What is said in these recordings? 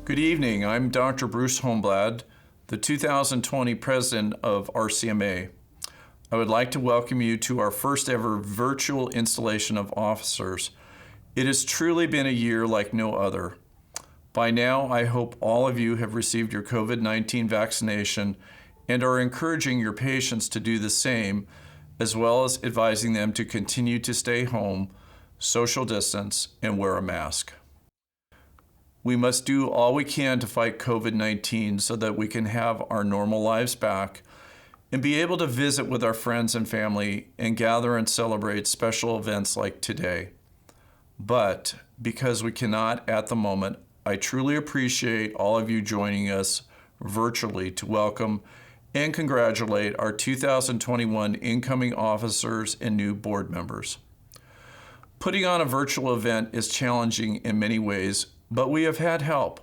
Good evening. I'm Dr. Bruce Holmblad, the 2020 president of RCMA. I would like to welcome you to our first ever virtual installation of officers. It has truly been a year like no other. By now, I hope all of you have received your COVID-19 vaccination and are encouraging your patients to do the same, as well as advising them to continue to stay home, social distance, and wear a mask. We must do all we can to fight COVID-19 so that we can have our normal lives back and be able to visit with our friends and family and gather and celebrate special events like today. But because we cannot at the moment, I truly appreciate all of you joining us virtually to welcome and congratulate our 2021 incoming officers and new board members. Putting on a virtual event is challenging in many ways, but we have had help.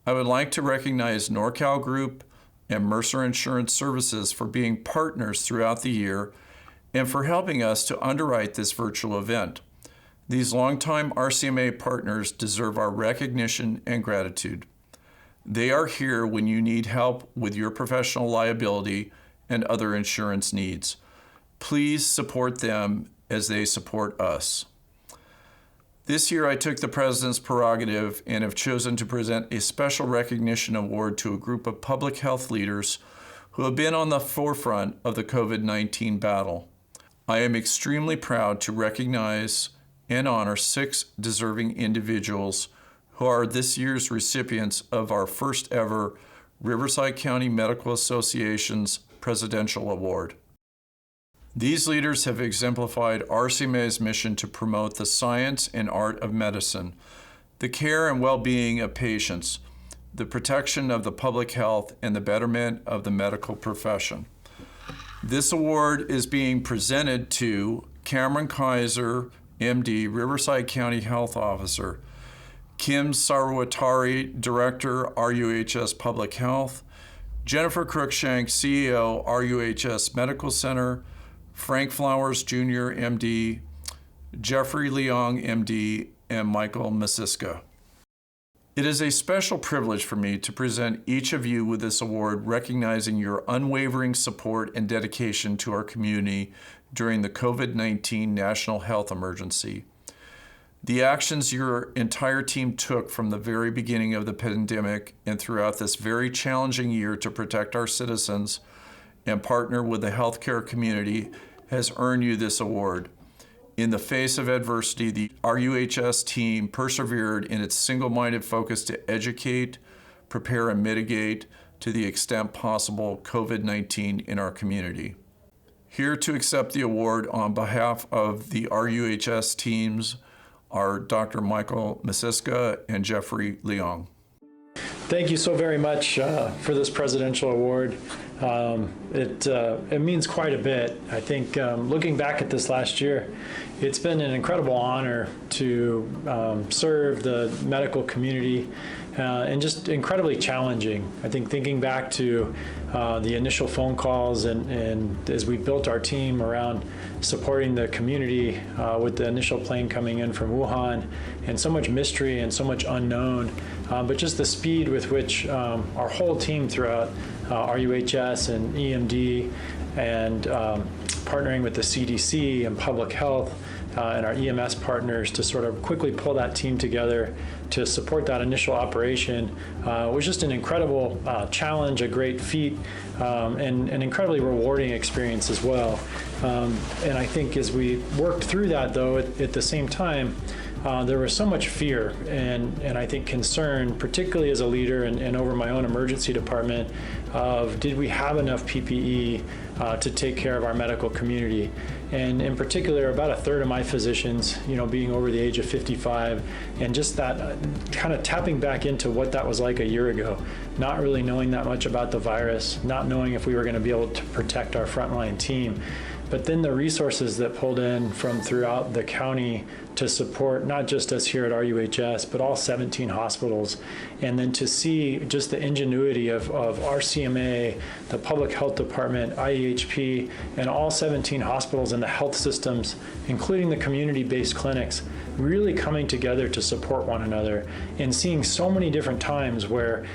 I would like to recognize NorCal Group and Mercer Insurance Services for being partners throughout the year and for helping us to underwrite this virtual event. These longtime RCMA partners deserve our recognition and gratitude. They are here when you need help with your professional liability and other insurance needs. Please support them as they support us. This year, I took the President's prerogative and have chosen to present a special recognition award to a group of public health leaders who have been on the forefront of the COVID-19 battle. I am extremely proud to recognize and honor 6 deserving individuals who are this year's recipients of our first ever Riverside County Medical Association's Presidential Award. These leaders have exemplified RCMA's mission to promote the science and art of medicine, the care and well-being of patients, the protection of the public health, and the betterment of the medical profession. This award is being presented to Cameron Kaiser, MD, Riverside County Health Officer, Kim Sarwatari, Director, RUHS Public Health, Jennifer Cruikshank, CEO, RUHS Medical Center, Frank Flowers Jr., MD, Jeffrey Leong, MD, and Michael Masiska. It is a special privilege for me to present each of you with this award, recognizing your unwavering support and dedication to our community during the COVID-19 national health emergency. The actions your entire team took from the very beginning of the pandemic and throughout this very challenging year to protect our citizens and partner with the healthcare community has earned you this award. In the face of adversity, the RUHS team persevered in its single-minded focus to educate, prepare, and mitigate to the extent possible COVID-19 in our community. Here to accept the award on behalf of the RUHS teams are Dr. Michael Masiska and Jeffrey Leong. Thank you so very much for this presidential award. It means quite a bit. I think looking back at this last year, it's been an incredible honor to serve the medical community and just incredibly challenging. I think thinking back to the initial phone calls and as we built our team around supporting the community with the initial plane coming in from Wuhan and so much mystery and so much unknown, but just the speed with which our whole team throughout RUHS and EMD and partnering with the CDC and public health and our EMS partners to sort of quickly pull that team together to support that initial operation was just an incredible challenge, a great feat, and an incredibly rewarding experience as well. And I think as we worked through that, though, at the same time, there was so much fear and I think concern, particularly as a leader and over my own emergency department, of did we have enough PPE to take care of our medical community. And in particular, about a third of my physicians, being over the age of 55, and just that kind of tapping back into what that was like a year ago, not really knowing that much about the virus, not knowing if we were going to be able to protect our frontline team. but then the resources that pulled in from throughout the county to support not just us here at RUHS, but all 17 hospitals. And then to see just the ingenuity of RCMA, the Public Health Department, IEHP, and all 17 hospitals and the health systems, including the community-based clinics, really coming together to support one another, and seeing so many different times where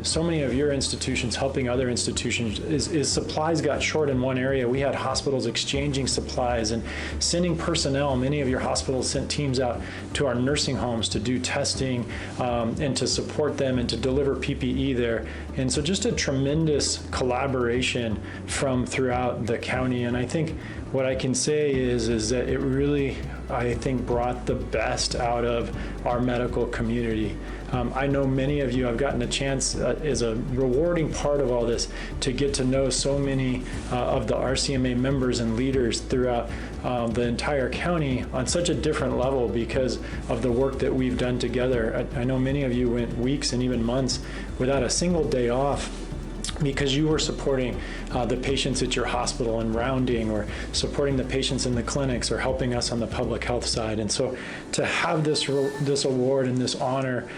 so many of your institutions helping other institutions is supplies got short in one area. We had hospitals exchanging supplies and sending personnel. Many of your hospitals sent teams out to our nursing homes to do testing and to support them and to deliver PPE there. And so just a tremendous collaboration from throughout the county. And I think what I can say is that it really, I think, brought the best out of our medical community. I know many of you, I've gotten a chance as a rewarding part of all this to get to know so many of the RCMA members and leaders throughout the entire county on such a different level because of the work that we've done together. I know many of you went weeks and even months without a single day off because you were supporting the patients at your hospital and rounding, or supporting the patients in the clinics, or helping us on the public health side. And so to have this award and this honor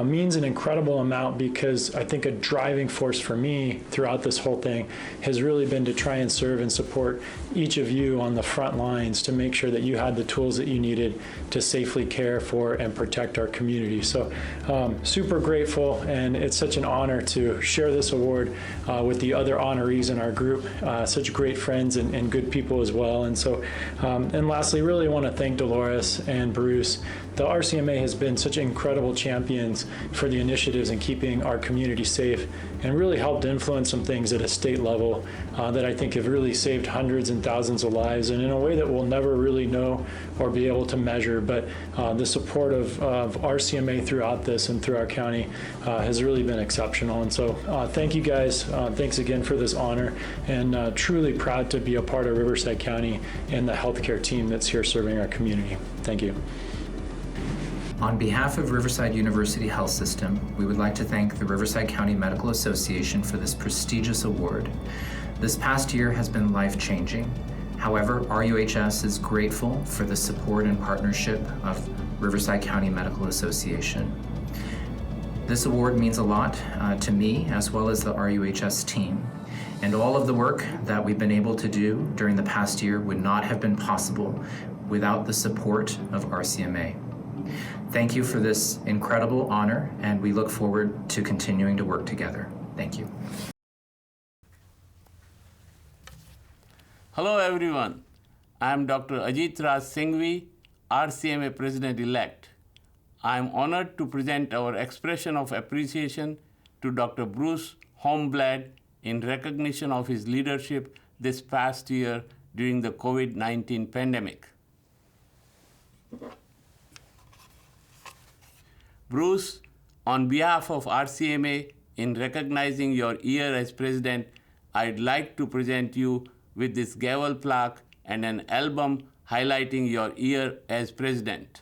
means an incredible amount, because I think a driving force for me throughout this whole thing has really been to try and serve and support each of you on the front lines to make sure that you had the tools that you needed to safely care for and protect our community. So super grateful, and it's such an honor to share this award with the other honorees in our group, such great friends and good people as well. And so, and lastly, really want to thank Dolores and Bruce. The RCMA has been such incredible champions for the initiatives in keeping our community safe, and really helped influence some things at a state level that I think have really saved hundreds and thousands of lives, and in a way that we'll never really know or be able to measure. But the support of RCMA throughout this and through our county has really been exceptional. And so thank you guys. Thanks again for this honor, and truly proud to be a part of Riverside County and the healthcare team that's here serving our community. Thank you. On behalf of Riverside University Health System, we would like to thank the Riverside County Medical Association for this prestigious award. This past year has been life-changing. However, RUHS is grateful for the support and partnership of Riverside County Medical Association. This award means a lot to me, as well as the RUHS team. And all of the work that we've been able to do during the past year would not have been possible without the support of RCMA. Thank you for this incredible honor, and we look forward to continuing to work together. Thank you. Hello everyone, I am Dr. Ajit Raj Singhvi, RCMA President-elect. I am honored to present our expression of appreciation to Dr. Bruce Holmblad in recognition of his leadership this past year during the COVID-19 pandemic. Bruce, on behalf of RCMA, in recognizing your year as president, I'd like to present you with this gavel plaque and an album highlighting your year as president.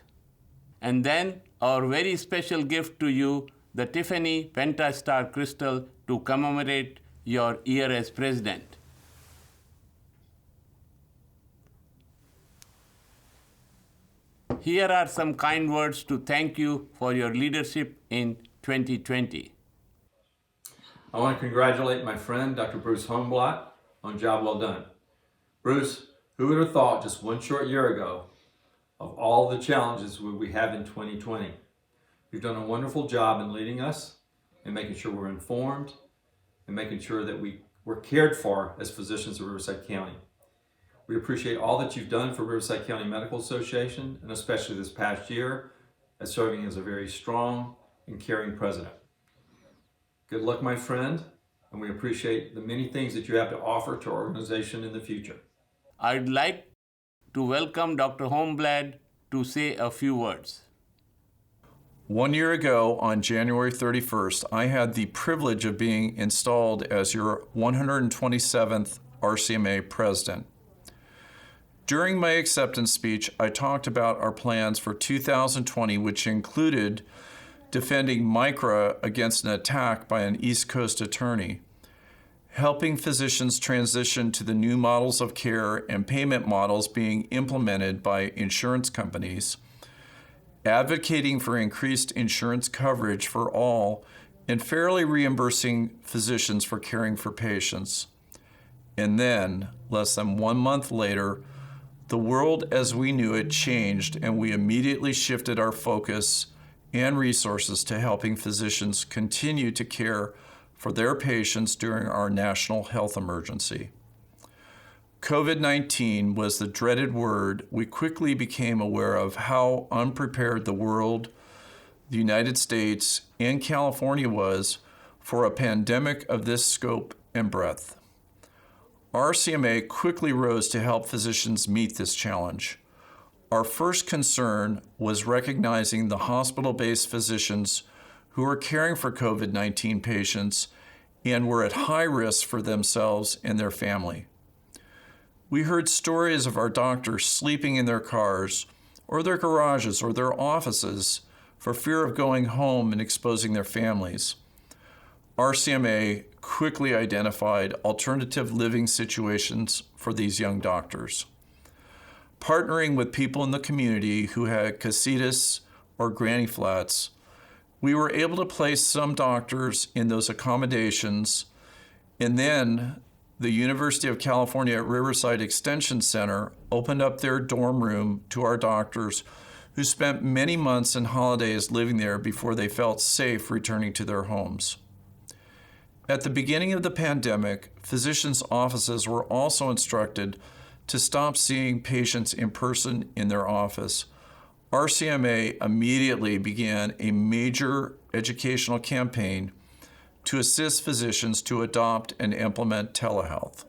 And then our very special gift to you, the Tiffany Pentastar Crystal, to commemorate your year as president. Here are some kind words to thank you for your leadership in 2020. I want to congratulate my friend, Dr. Bruce Holmblad, on job well done. Bruce, who would have thought just one short year ago of all the challenges we have in 2020? You've done a wonderful job in leading us and making sure we're informed and making sure that we're cared for as physicians of Riverside County. We appreciate all that you've done for Riverside County Medical Association, and especially this past year, as serving as a very strong and caring president. Good luck, my friend, and we appreciate the many things that you have to offer to our organization in the future. I'd like to welcome Dr. Holmblad to say a few words. 1 year ago, on January 31st, I had the privilege of being installed as your 127th RCMA president. During my acceptance speech, I talked about our plans for 2020, which included defending Micra against an attack by an East Coast attorney, helping physicians transition to the new models of care and payment models being implemented by insurance companies, advocating for increased insurance coverage for all, and fairly reimbursing physicians for caring for patients. And then, less than 1 month later, the world as we knew it changed, and we immediately shifted our focus and resources to helping physicians continue to care for their patients during our national health emergency. COVID-19 was the dreaded word. We quickly became aware of how unprepared the world, the United States, and California was for a pandemic of this scope and breadth. RCMA quickly rose to help physicians meet this challenge. Our first concern was recognizing the hospital-based physicians who are caring for COVID-19 patients and were at high risk for themselves and their family. We heard stories of our doctors sleeping in their cars or their garages or their offices for fear of going home and exposing their families. RCMA quickly identified alternative living situations for these young doctors. Partnering with people in the community who had casitas or granny flats, we were able to place some doctors in those accommodations, and then the University of California at Riverside Extension Center opened up their dorm room to our doctors who spent many months and holidays living there before they felt safe returning to their homes. At the beginning of the pandemic, physicians' offices were also instructed to stop seeing patients in person in their office. RCMA immediately began a major educational campaign to assist physicians to adopt and implement telehealth.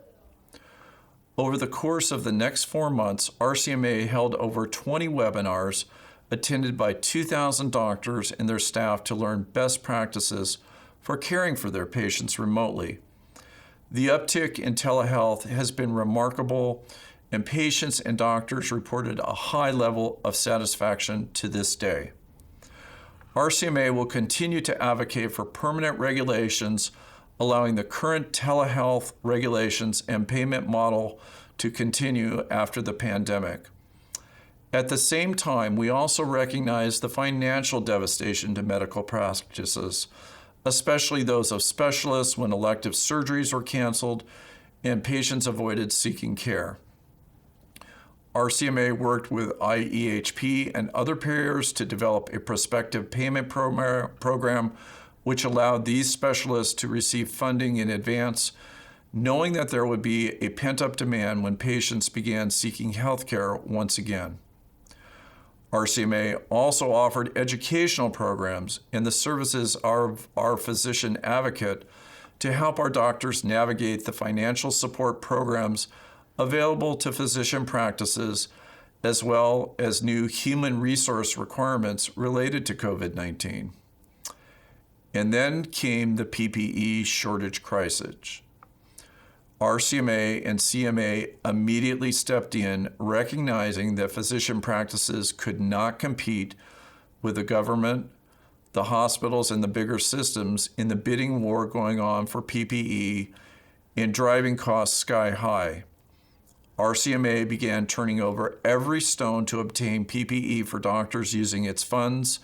Over the course of the next 4 months, RCMA held over 20 webinars attended by 2,000 doctors and their staff to learn best practices for caring for their patients remotely. The uptick in telehealth has been remarkable, and patients and doctors reported a high level of satisfaction to this day. RCMA will continue to advocate for permanent regulations allowing the current telehealth regulations and payment model to continue after the pandemic. At the same time, we also recognize the financial devastation to medical practices, especially those of specialists when elective surgeries were canceled and patients avoided seeking care. RCMA worked with IEHP and other payers to develop a prospective payment program which allowed these specialists to receive funding in advance, knowing that there would be a pent-up demand when patients began seeking health care once again. RCMA also offered educational programs and the services of our physician advocate to help our doctors navigate the financial support programs available to physician practices, as well as new human resource requirements related to COVID-19. And then came the PPE shortage crisis. RCMA and CMA immediately stepped in, recognizing that physician practices could not compete with the government, the hospitals, and the bigger systems in the bidding war going on for PPE and driving costs sky high. RCMA began turning over every stone to obtain PPE for doctors using its funds,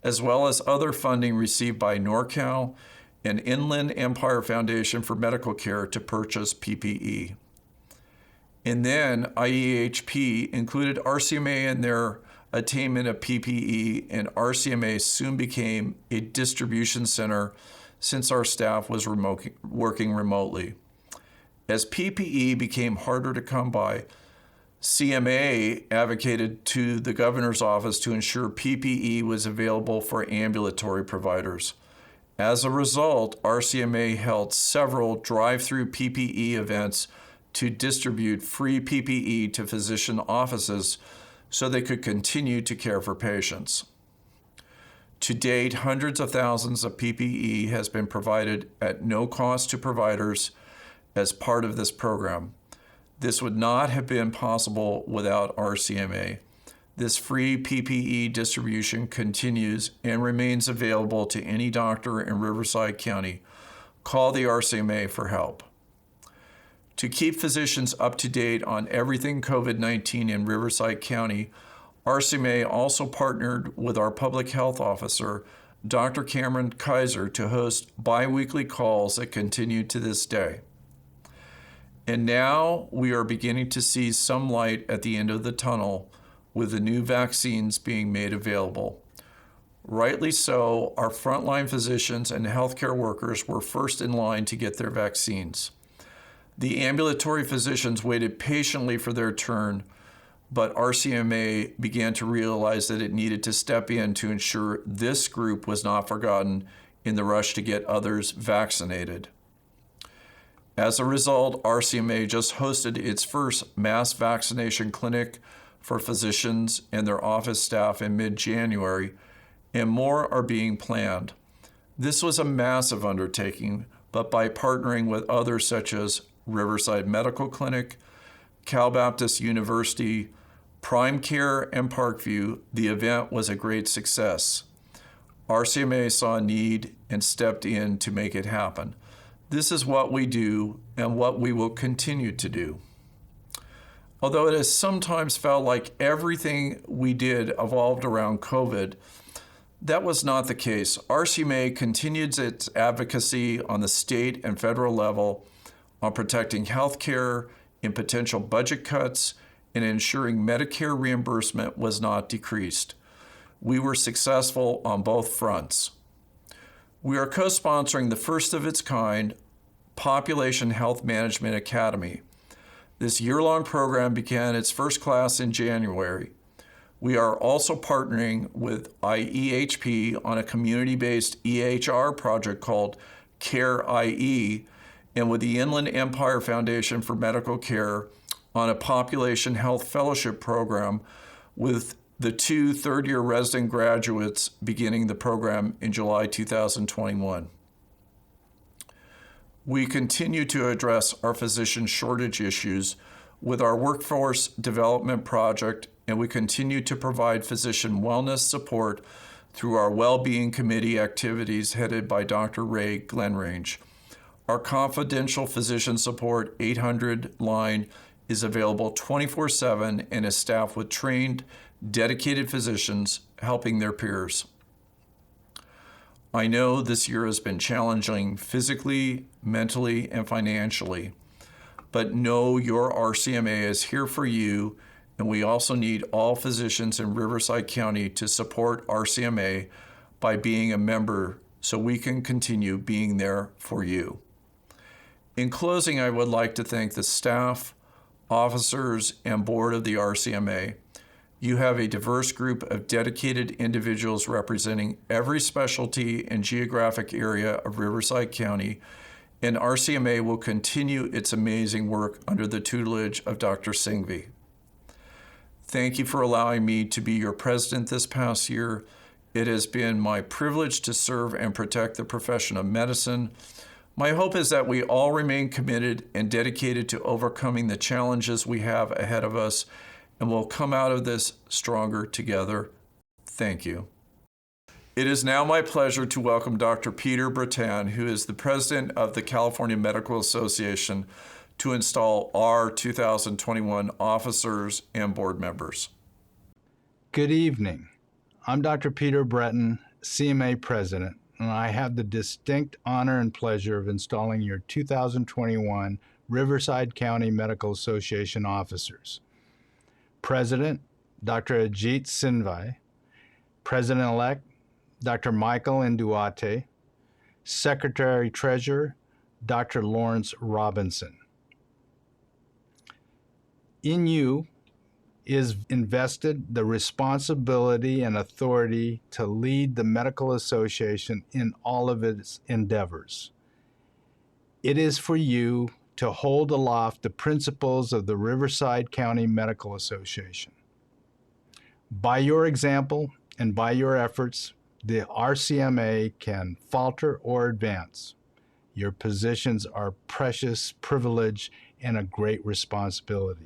as well as other funding received by NorCal and Inland Empire Foundation for Medical Care to purchase PPE. And then IEHP included RCMA in their attainment of PPE, and RCMA soon became a distribution center since our staff was working remotely. As PPE became harder to come by, CMA advocated to the governor's office to ensure PPE was available for ambulatory providers. As a result, RCMA held several drive-through PPE events to distribute free PPE to physician offices so they could continue to care for patients. To date, hundreds of thousands of PPE has been provided at no cost to providers as part of this program. This would not have been possible without RCMA. This free PPE distribution continues and remains available to any doctor in Riverside County. Call the RCMA for help. To keep physicians up to date on everything COVID-19 in Riverside County, RCMA also partnered with our public health officer, Dr. Cameron Kaiser, to host bi-weekly calls that continue to this day. And now we are beginning to see some light at the end of the tunnel with the new vaccines being made available. Rightly so, our frontline physicians and healthcare workers were first in line to get their vaccines. The ambulatory physicians waited patiently for their turn, but RCMA began to realize that it needed to step in to ensure this group was not forgotten in the rush to get others vaccinated. As a result, RCMA just hosted its first mass vaccination clinic for physicians and their office staff in mid-January, and more are being planned. This was a massive undertaking, but by partnering with others such as Riverside Medical Clinic, Cal Baptist University, Prime Care, and Parkview, the event was a great success. RCMA saw a need and stepped in to make it happen. This is what we do and what we will continue to do. Although it has sometimes felt like everything we did evolved around COVID, that was not the case. RCMA continued its advocacy on the state and federal level on protecting health care in potential budget cuts and ensuring Medicare reimbursement was not decreased. We were successful on both fronts. We are co-sponsoring the first of its kind Population Health Management Academy. This year-long program began its first class in January. We are also partnering with IEHP on a community-based EHR project called CARE IE, and with the Inland Empire Foundation for Medical Care on a population health fellowship program with the 2 third-year resident graduates beginning the program in July 2021. We continue to address our physician shortage issues with our workforce development project, and we continue to provide physician wellness support through our well-being committee activities headed by Dr. Ray Glenrange. Our confidential physician support 800 line is available 24/7 and is staffed with trained, dedicated physicians helping their peers. I know this year has been challenging physically, mentally, and financially, but know your RCMA is here for you, and we also need all physicians in Riverside County to support RCMA by being a member so we can continue being there for you. In closing, I would like to thank the staff, officers, and board of the RCMA. You have a diverse group of dedicated individuals representing every specialty and geographic area of Riverside County, and RCMA will continue its amazing work under the tutelage of Dr. Singhvi. Thank you for allowing me to be your president this past year. It has been my privilege to serve and protect the profession of medicine. My hope is that we all remain committed and dedicated to overcoming the challenges we have ahead of us, and we'll come out of this stronger together. Thank you. It is now my pleasure to welcome Dr. Peter Bretan, who is the president of the California Medical Association, to install our 2021 officers and board members. Good evening. I'm Dr. Peter Breton, CMA president, and I have the distinct honor and pleasure of installing your 2021 Riverside County Medical Association officers. President, Dr. Ajit Singhvi, President-elect, Dr. Michael Nduate, Secretary-Treasurer, Dr. Lawrence Robinson. In you is invested the responsibility and authority to lead the Medical Association in all of its endeavors. It is for you to hold aloft the principles of the Riverside County Medical Association. By your example and by your efforts, the RCMA can falter or advance. Your positions are precious privilege and a great responsibility.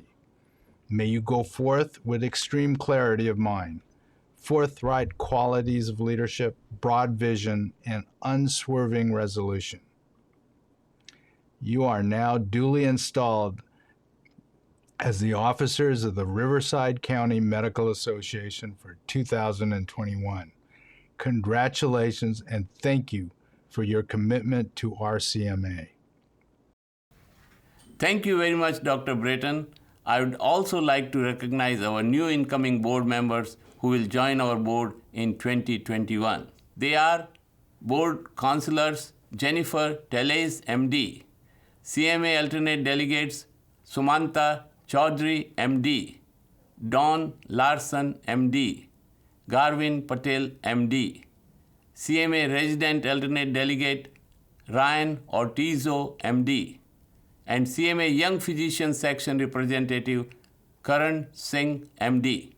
May you go forth with extreme clarity of mind, forthright qualities of leadership, broad vision, and unswerving resolution. You are now duly installed as the officers of the Riverside County Medical Association for 2021. Congratulations and thank you for your commitment to RCMA. Thank you very much, Dr. Brayton. I would also like to recognize our new incoming board members who will join our board in 2021. They are board councilors Jennifer Tellez, MD, CMA alternate delegates Sumanta Chaudhary, MD, Don Larson, MD, Garvin Patel, MD, CMA resident alternate delegate Ryan Ortizo, MD, and CMA Young Physician Section Representative Karan Singh, MD.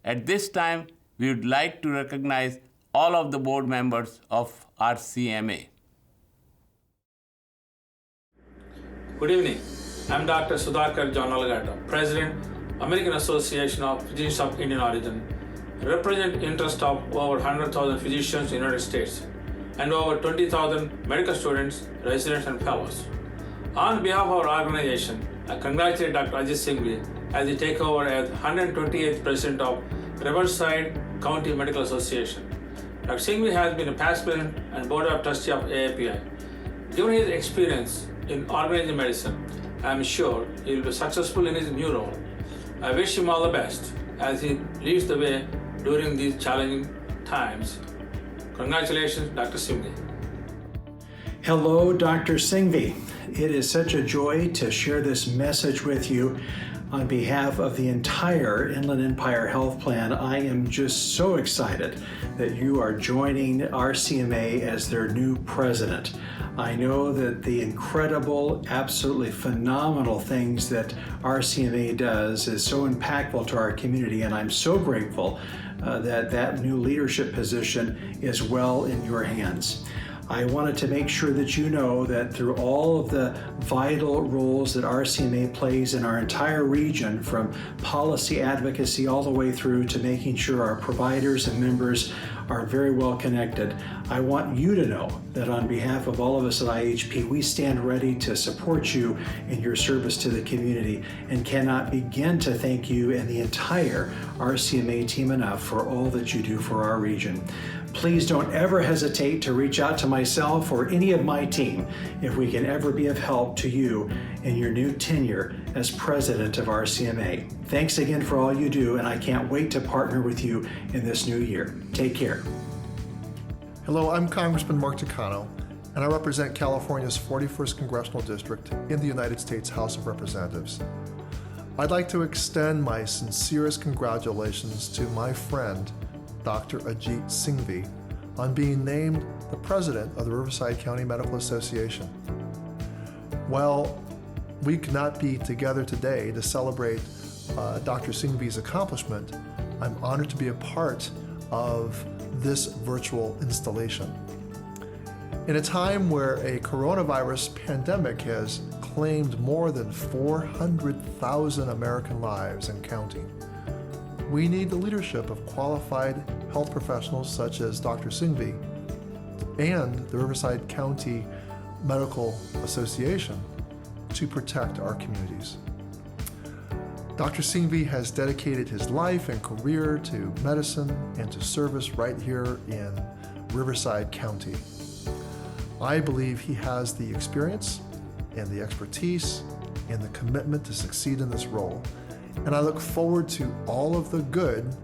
At this time, we would like to recognize all of the board members of RCMA. Good evening. I'm Dr. Sudhakar John Algata, President, American Association of Physicians of Indian Origin. I represent interest of over 100,000 physicians in the United States and over 20,000 medical students, residents, and fellows. On behalf of our organization, I congratulate Dr. Ajit Singhvi as he take over as 128th President of Riverside County Medical Association. Dr. Singhvi has been a past president and board of trustee of AAPI. Given his experience in organizing medicine, I am sure he will be successful in his new role. I wish him all the best as he leads the way during these challenging times. Congratulations, Dr. Singhvi. Hello, Dr. Singhvi. It is such a joy to share this message with you on behalf of the entire Inland Empire Health Plan. I am just so excited that you are joining RCMA as their new president. I know that the incredible, absolutely phenomenal things that RCMA does is so impactful to our community, and I'm so grateful that that new leadership position is well in your hands. I wanted to make sure that you know that through all of the vital roles that RCMA plays in our entire region, from policy advocacy all the way through to making sure our providers and members are very well connected, I want you to know that on behalf of all of us at IHP, we stand ready to support you in your service to the community and cannot begin to thank you and the entire RCMA team enough for all that you do for our region. Please don't ever hesitate to reach out to myself or any of my team if we can ever be of help to you in your new tenure as president of RCMA. Thanks again for all you do, and I can't wait to partner with you in this new year. Take care. Hello, I'm Congressman Mark Takano, and I represent California's 41st Congressional District in the United States House of Representatives. I'd like to extend my sincerest congratulations to my friend, Dr. Ajit Singhvi, on being named the president of the Riverside County Medical Association. While we could not be together today to celebrate Dr. Singhvi's accomplishment, I'm honored to be a part of this virtual installation. In a time where a coronavirus pandemic has claimed more than 400,000 American lives and counting, we need the leadership of qualified health professionals such as Dr. Singhvi and the Riverside County Medical Association to protect our communities. Dr. Singhvi has dedicated his life and career to medicine and to service right here in Riverside County. I believe he has the experience and the expertise and the commitment to succeed in this role. And I look forward to all of the good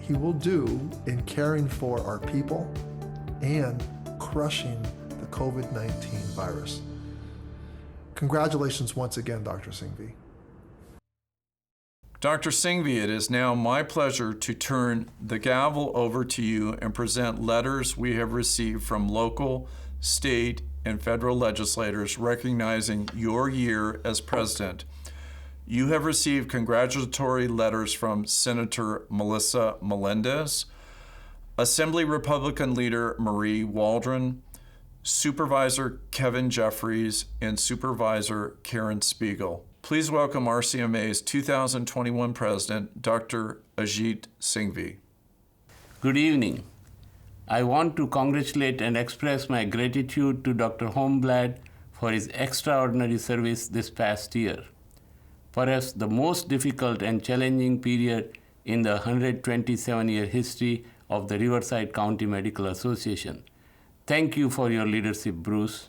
he will do in caring for our people and crushing the COVID-19 virus. Congratulations once again, Dr. Singhvi. Dr. Singhvi, it is now my pleasure to turn the gavel over to you and present letters we have received from local, state, and federal legislators recognizing your year as president. You have received congratulatory letters from Senator Melissa Melendez, Assembly Republican Leader Marie Waldron, Supervisor Kevin Jeffries, and Supervisor Karen Spiegel. Please welcome RCMA's 2021 President, Dr. Ajit Singhvi. Good evening. I want to congratulate and express my gratitude to Dr. Holmblad for his extraordinary service this past year, perhaps the most difficult and challenging period in the 127-year history of the Riverside County Medical Association. Thank you for your leadership, Bruce.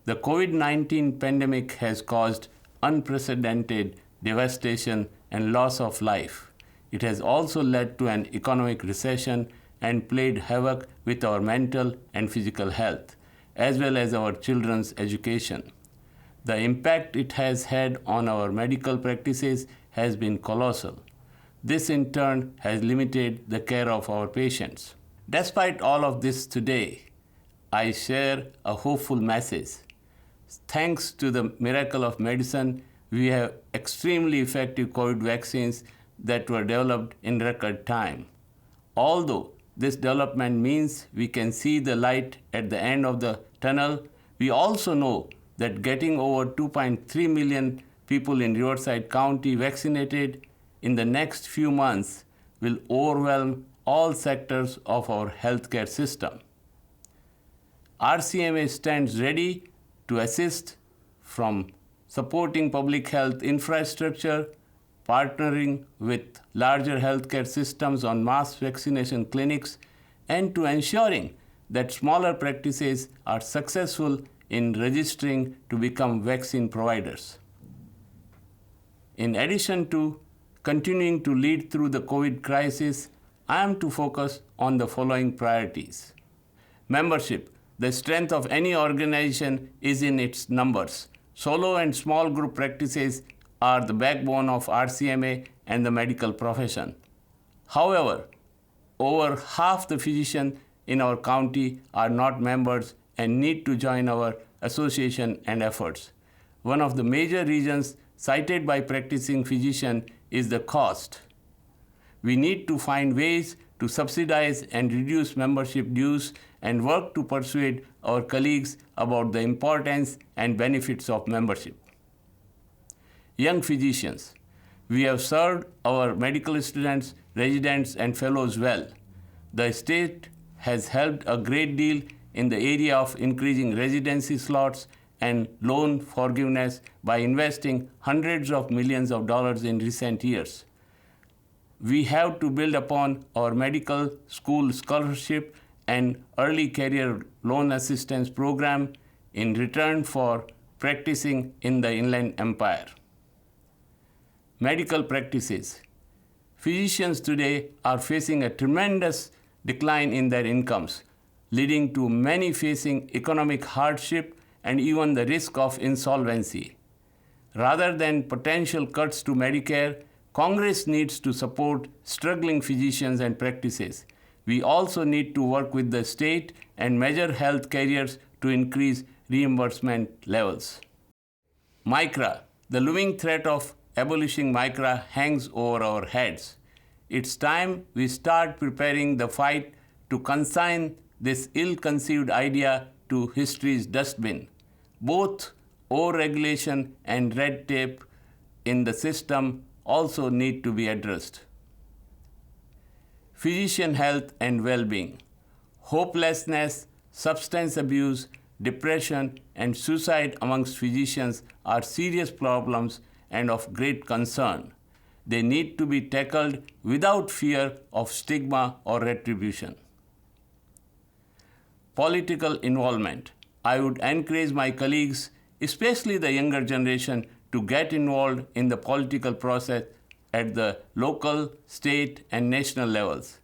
The COVID-19 pandemic has caused unprecedented devastation and loss of life. It has also led to an economic recession and played havoc with our mental and physical health, as well as our children's education. The impact it has had on our medical practices has been colossal. This in turn has limited the care of our patients. Despite all of this today, I share a hopeful message. Thanks to the miracle of medicine, we have extremely effective COVID vaccines that were developed in record time. Although this development means we can see the light at the end of the tunnel, we also know that getting over 2.3 million people in Riverside County vaccinated in the next few months will overwhelm all sectors of our healthcare system. RCMA stands ready to assist from supporting public health infrastructure, partnering with larger healthcare systems on mass vaccination clinics, and to ensuring that smaller practices are successful in registering to become vaccine providers. In addition to continuing to lead through the COVID crisis, I am to focus on the following priorities. Membership. The strength of any organization is in its numbers. Solo and small group practices are the backbone of RCMA and the medical profession. However, over half the physicians in our county are not members and need to join our association and efforts. One of the major reasons cited by practicing physicians is the cost. We need to find ways to subsidize and reduce membership dues and work to persuade our colleagues about the importance and benefits of membership. Young physicians. We have served our medical students, residents, and fellows well. The state has helped a great deal in the area of increasing residency slots and loan forgiveness by investing hundreds of millions of dollars in recent years. We have to build upon our medical school scholarship and early career loan assistance program in return for practicing in the Inland Empire. Medical practices. Physicians today are facing a tremendous decline in their incomes, leading to many facing economic hardship and even the risk of insolvency. Rather than potential cuts to Medicare, Congress needs to support struggling physicians and practices. We also need to work with the state and major health carriers to increase reimbursement levels. MICRA. The looming threat of abolishing MICRA hangs over our heads. It's time we start preparing the fight to consign this ill-conceived idea to history's dustbin. Both overregulation and red tape in the system also need to be addressed. Physician health and well-being. Hopelessness, substance abuse, depression, and suicide amongst physicians are serious problems and of great concern. They need to be tackled without fear of stigma or retribution. Political involvement. I would encourage my colleagues, especially the younger generation, to get involved in the political process at the local, state, and national levels.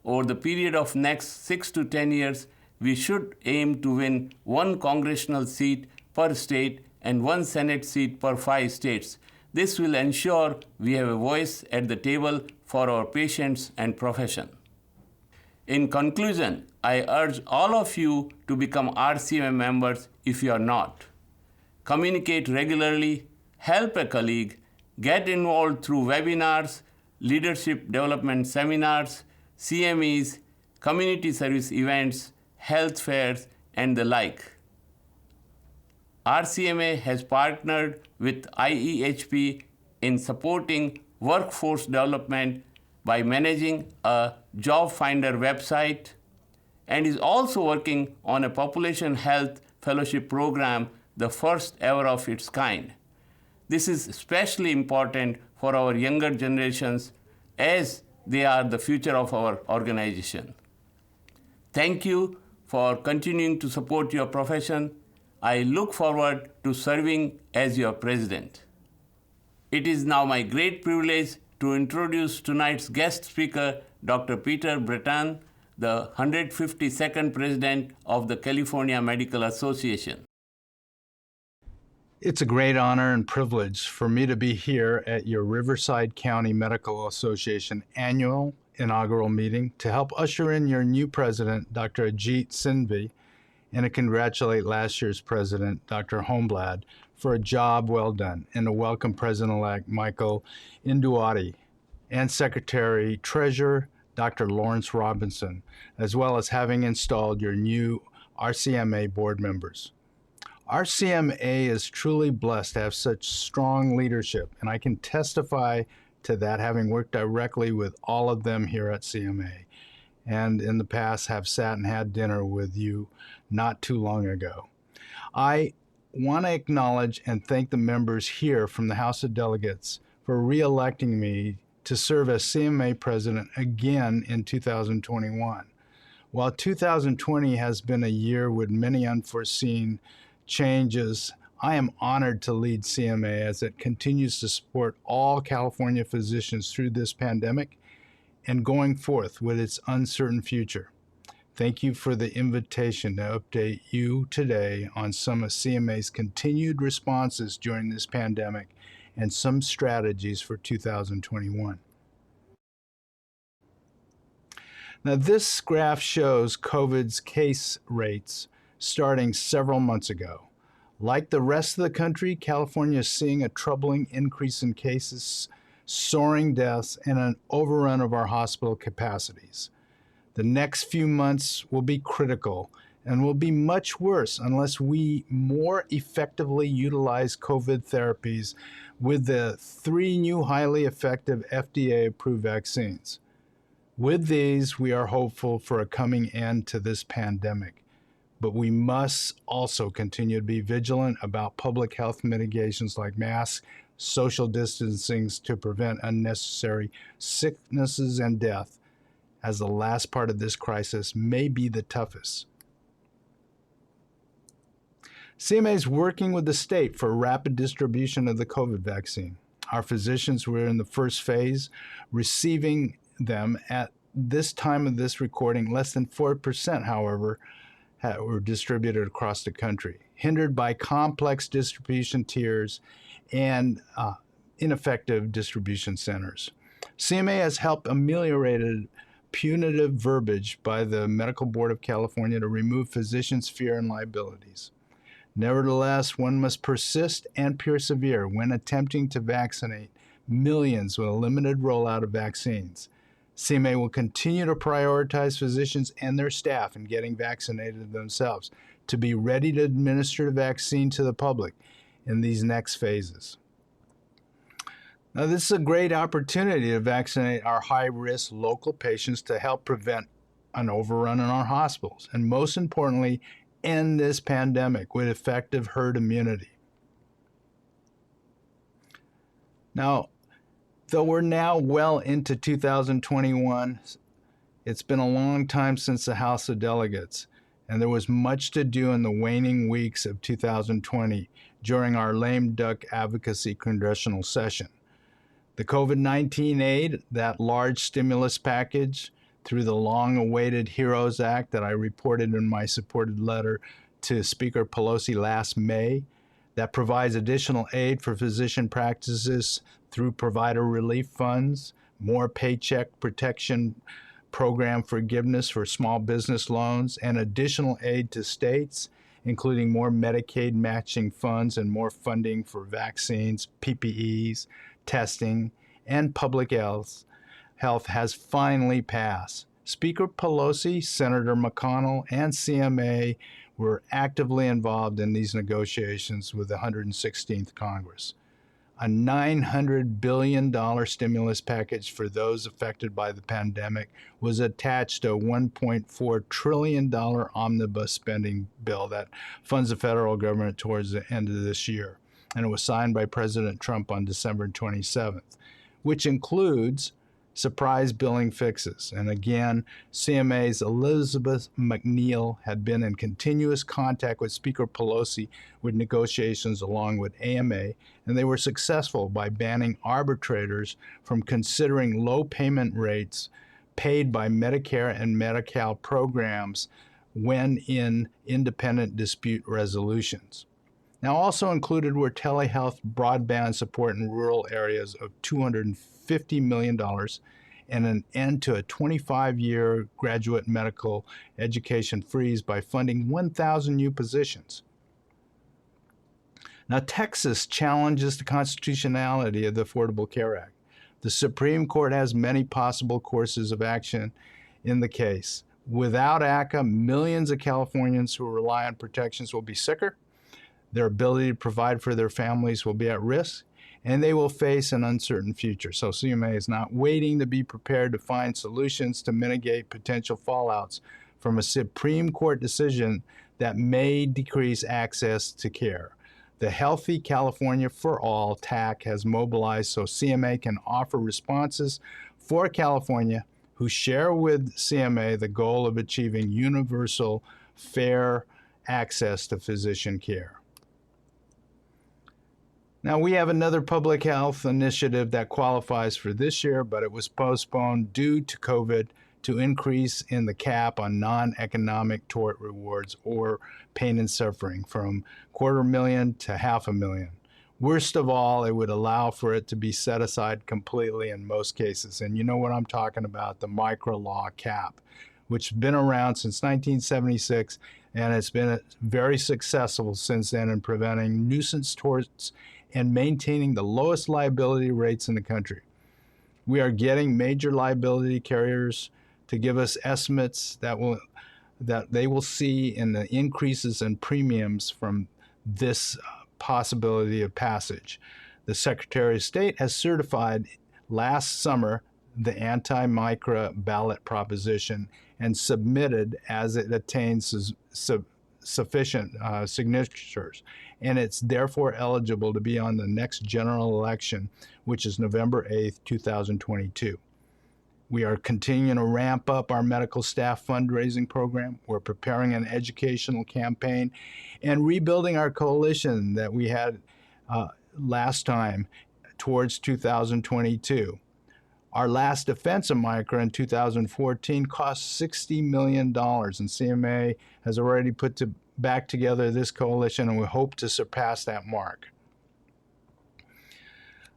Over the period of next 6 to 10 years, we should aim to win 1 congressional seat per state and 1 Senate seat per 5 states. This will ensure we have a voice at the table for our patients and profession. In conclusion, I urge all of you to become RCMA members if you are not. Communicate regularly, help a colleague, get involved through webinars, leadership development seminars, CMEs, community service events, health fairs, and the like. RCMA has partnered with IEHP in supporting workforce development by managing a job finder website and is also working on a population health Fellowship Program, the first ever of its kind. This is especially important for our younger generations as they are the future of our organization. Thank you for continuing to support your profession. I look forward to serving as your president. It is now my great privilege to introduce tonight's guest speaker, Dr. Peter Breton, the 152nd President of the California Medical Association. It's a great honor and privilege for me to be here at your Riverside County Medical Association annual inaugural meeting to help usher in your new president, Dr. Ajit Singhvi, and to congratulate last year's president, Dr. Holmblad, for a job well done, and to welcome President-elect Michael Induati and Secretary Treasurer Dr. Lawrence Robinson, as well as having installed your new RCMA board members. RCMA is truly blessed to have such strong leadership, and I can testify to that, having worked directly with all of them here at CMA, and in the past have sat and had dinner with you not too long ago. I want to acknowledge and thank the members here from the House of Delegates for re-electing me to serve as CMA president again in 2021. While 2020 has been a year with many unforeseen changes, I am honored to lead CMA as it continues to support all California physicians through this pandemic and going forth with its uncertain future. Thank you for the invitation to update you today on some of CMA's continued responses during this pandemic and some strategies for 2021. Now, this graph shows COVID's case rates starting several months ago. Like the rest of the country, California is seeing a troubling increase in cases, soaring deaths, and an overrun of our hospital capacities. The next few months will be critical and will be much worse unless we more effectively utilize COVID therapies with the 3 new highly effective FDA-approved vaccines. With these, we are hopeful for a coming end to this pandemic. But we must also continue to be vigilant about public health mitigations like masks, social distancing to prevent unnecessary sicknesses and death, as the last part of this crisis may be the toughest. CMA is working with the state for rapid distribution of the COVID vaccine. Our physicians were in the first phase, receiving them at this time of this recording. Less than 4%, however, were distributed across the country, hindered by complex distribution tiers and ineffective distribution centers. CMA has helped ameliorate punitive verbiage by the Medical Board of California to remove physicians' fear and liabilities. Nevertheless, one must persist and persevere when attempting to vaccinate millions with a limited rollout of vaccines. CMA will continue to prioritize physicians and their staff in getting vaccinated themselves to be ready to administer the vaccine to the public in these next phases. Now, this is a great opportunity to vaccinate our high-risk local patients to help prevent an overrun in our hospitals, and most importantly, end this pandemic with effective herd immunity. Now, though we're now well into 2021, it's been a long time since the House of Delegates, and there was much to do in the waning weeks of 2020 during our lame duck advocacy congressional session. The COVID-19 aid, that large stimulus package, through the long-awaited HEROES Act that I reported in my supported letter to Speaker Pelosi last May, that provides additional aid for physician practices through provider relief funds, more paycheck protection program forgiveness for small business loans, and additional aid to states, including more Medicaid matching funds and more funding for vaccines, PPEs, testing, and public health has finally passed. Speaker Pelosi, Senator McConnell, and CMA were actively involved in these negotiations with the 116th Congress. A $900 billion stimulus package for those affected by the pandemic was attached to a $1.4 trillion omnibus spending bill that funds the federal government towards the end of this year. And it was signed by President Trump on December 27th, which includes surprise billing fixes. And again, CMA's Elizabeth McNeil had been in continuous contact with Speaker Pelosi with negotiations along with AMA, and they were successful by banning arbitrators from considering low payment rates paid by Medicare and Medi-Cal programs when in independent dispute resolutions. Now, also included were telehealth broadband support in rural areas of $250 million and an end to a 25-year graduate medical education freeze by funding 1,000 new positions. Now, Texas challenges the constitutionality of the Affordable Care Act. The Supreme Court has many possible courses of action in the case. Without ACA, millions of Californians who rely on protections will be sicker, their ability to provide for their families will be at risk, and they will face an uncertain future. So CMA is not waiting to be prepared to find solutions to mitigate potential fallouts from a Supreme Court decision that may decrease access to care. The Healthy California for All TAC has mobilized so CMA can offer responses for California who share with CMA the goal of achieving universal, fair access to physician care. Now, we have another public health initiative that qualifies for this year, but it was postponed due to COVID to increase in the cap on non-economic tort rewards or pain and suffering from $250,000 to $500,000. Worst of all, it would allow for it to be set aside completely in most cases. And you know what I'm talking about, the micro law cap, which has been around since 1976, and it's been very successful since then in preventing nuisance torts and maintaining the lowest liability rates in the country. We are getting major liability carriers to give us estimates that they will see in the increases in premiums from this possibility of passage. The Secretary of State has certified last summer the anti-MICRA ballot proposition and submitted as it attains sufficient signatures, and it's therefore eligible to be on the next general election, which is November 8th, 2022. We are continuing to ramp up our medical staff fundraising program. We're preparing an educational campaign and rebuilding our coalition that we had last time towards 2022. Our last defense of MICRA in 2014 cost $60 million, and CMA has already put back together this coalition, and we hope to surpass that mark.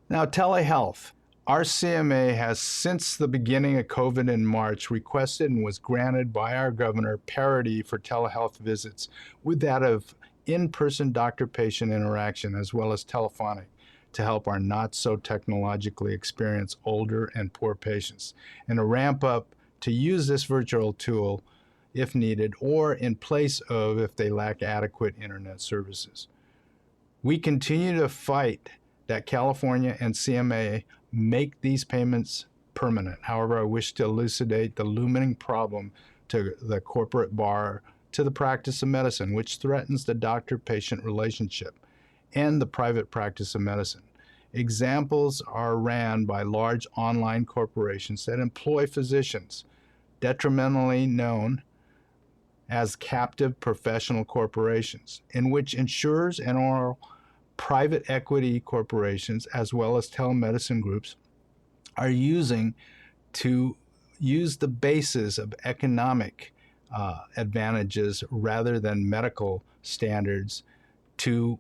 Now, telehealth. Our CMA has, since the beginning of COVID in March, requested and was granted by our governor parity for telehealth visits with that of in-person doctor-patient interaction as well as telephonic to help our not-so-technologically experienced older and poor patients, and a ramp up to use this virtual tool if needed or in place of if they lack adequate internet services. We continue to fight that California and CMA make these payments permanent. However, I wish to elucidate the looming problem to the corporate bar to the practice of medicine, which threatens the doctor-patient relationship and the private practice of medicine. Examples are ran by large online corporations that employ physicians, detrimentally known as captive professional corporations, in which insurers and or private equity corporations, as well as telemedicine groups, are using to use the basis of economic advantages rather than medical standards to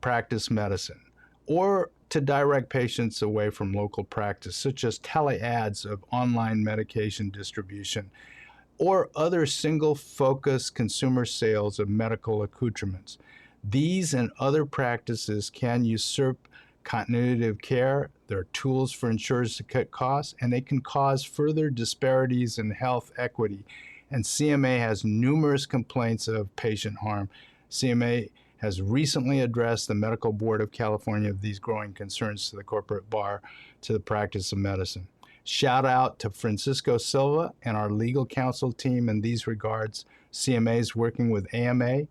practice medicine, or to direct patients away from local practice, such as tele-ads of online medication distribution, or other single-focus consumer sales of medical accoutrements. These and other practices can usurp continuity of care. There are tools for insurers to cut costs, and they can cause further disparities in health equity. And CMA has numerous complaints of patient harm. CMA has recently addressed the Medical Board of California of these growing concerns to the corporate bar to the practice of medicine. Shout out to Francisco Silva and our legal counsel team in these regards. CMA is working with AMA,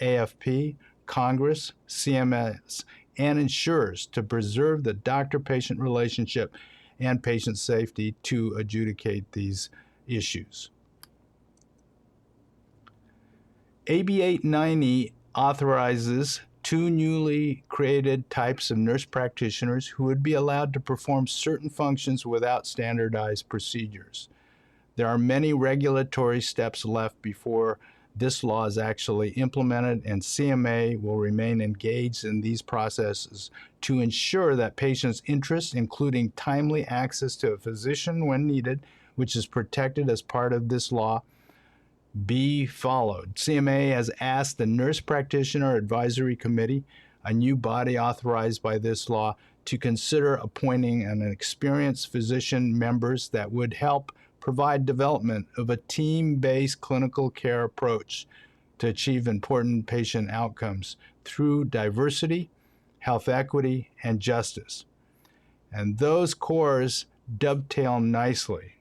AFP, Congress, CMS, and insurers to preserve the doctor-patient relationship and patient safety to adjudicate these issues. AB 890 authorizes 2 newly created types of nurse practitioners who would be allowed to perform certain functions without standardized procedures. There are many regulatory steps left before this law is actually implemented, and CMA will remain engaged in these processes to ensure that patients' interests, including timely access to a physician when needed, which is protected as part of this law, be followed. CMA has asked the Nurse Practitioner Advisory Committee, a new body authorized by this law, to consider appointing an experienced physician members that would help provide development of a team-based clinical care approach to achieve important patient outcomes through diversity, health equity, and justice. And those cores dovetail nicely.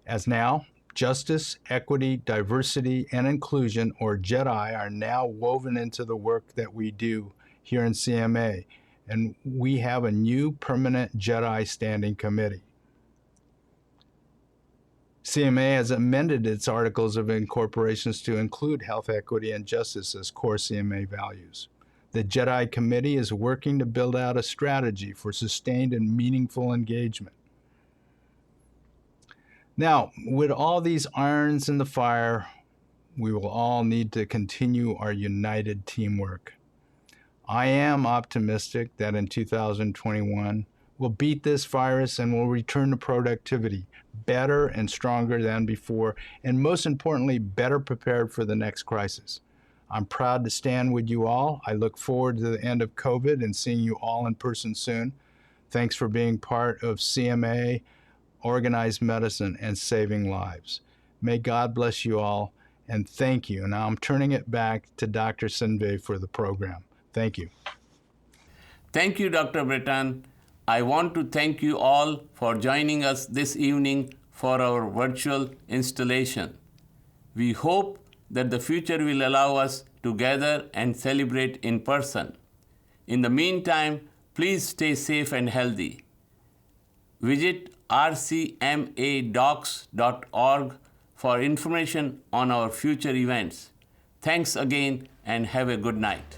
As now, justice, equity, diversity, and inclusion, or JEDI, are now woven into the work that we do here in CMA, and we have a new permanent JEDI standing committee. CMA has amended its articles of incorporations to include health equity and justice as core CMA values. The JEDI committee is working to build out a strategy for sustained and meaningful engagement. Now, with all these irons in the fire, we will all need to continue our united teamwork. I am optimistic that in 2021, we'll beat this virus and we'll return to productivity, better and stronger than before, and most importantly, better prepared for the next crisis. I'm proud to stand with you all. I look forward to the end of COVID and seeing you all in person soon. Thanks for being part of CMA, organized medicine, and saving lives. May God bless you all, and thank you. Now I'm turning it back to Dr. Sinve for the program. Thank you. Thank you, Dr. Breton. I want to thank you all for joining us this evening for our virtual installation. We hope that the future will allow us to gather and celebrate in person. In the meantime, please stay safe and healthy. Visit rcmadocs.org for information on our future events. Thanks again and have a good night.